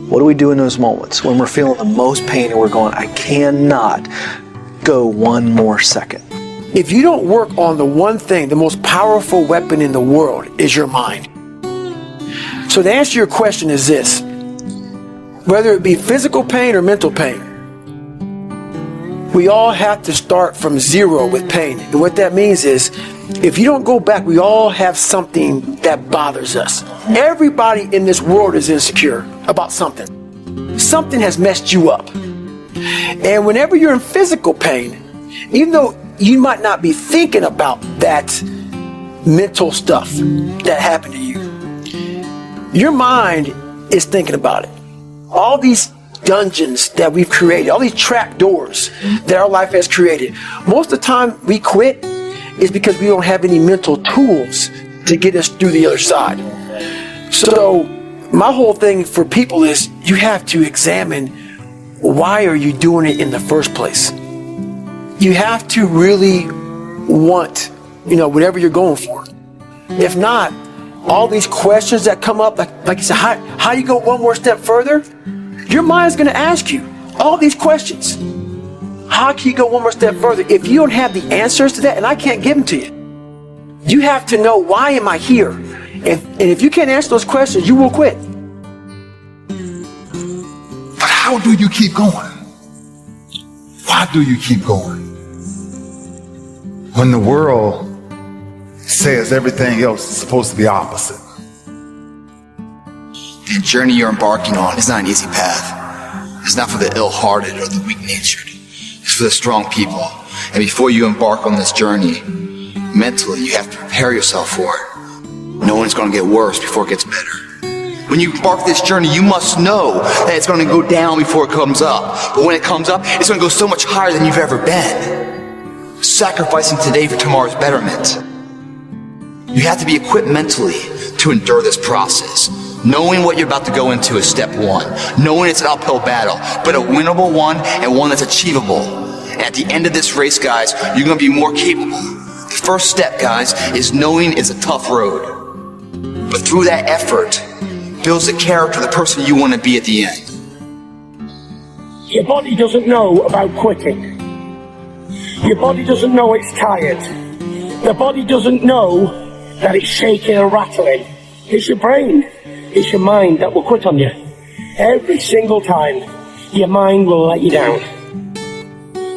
What do we do in those moments when we're feeling the most pain and we're going, I cannot go one more second? If you don't work on the one thing, the most powerful weapon in the world is your mind. So the answer to your question is this: whether it be physical pain or mental pain, we all have to start from zero with pain. And what that means is, if you don't go back, we all have something that bothers us. Everybody in this world is insecure about something. Something has messed you up. And whenever you're in physical pain, even though you might not be thinking about that mental stuff that happened to you, your mind is thinking about it. All these dungeons that we've created, all these trap doors that our life has created, most of the time we quit is because we don't have any mental tools to get us through the other side. So my whole thing for people is, you have to examine, why are you doing it in the first place? You have to really want, whatever you're going for. If not, all these questions that come up, like you said, how do you go one more step further? Your mind's going to ask you all these questions. How can you go one more step further? If you don't have the answers to that, and I can't give them to you, you have to know, why am I here? And if you can't answer those questions, you will quit. But how do you keep going? Why do you keep going? When the world says everything else is supposed to be opposite. The journey you're embarking on is not an easy path. It's not for the ill-hearted or the weak-natured. It's for the strong people. And before you embark on this journey, mentally, you have to prepare yourself for it. Knowing it's going to get worse before it gets better. When you embark this journey, you must know that it's going to go down before it comes up. But when it comes up, it's going to go so much higher than you've ever been. Sacrificing today for tomorrow's betterment. You have to be equipped mentally to endure this process. Knowing what you're about to go into is step one. Knowing it's an uphill battle, but a winnable one, and one that's achievable. And at the end of this race, guys, you're going to be more capable. The first step, guys, is knowing it's a tough road. But through that effort, builds the character of the person you want to be at the end. Your body doesn't know about quitting. Your body doesn't know it's tired. The body doesn't know that it's shaking and rattling. It's your brain. It's your mind that will quit on you. Every single time, your mind will let you down.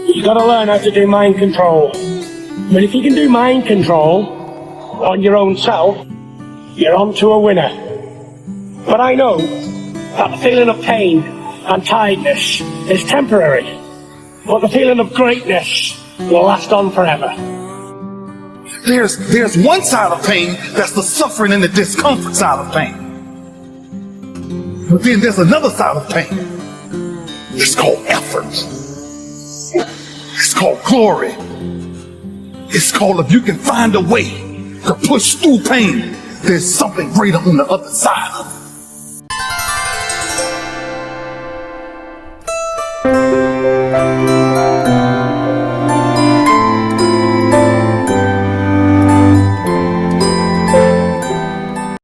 You've got to learn how to do mind control. But if you can do mind control on your own self, you're on to a winner. But I know that the feeling of pain and tiredness is temporary, but the feeling of greatness will last on forever. There's one side of pain that's the suffering and the discomfort side of pain. But then there's another side of pain. It's called effort. It's called glory. It's called, if you can find a way to push through pain, there's something greater on the other side of it.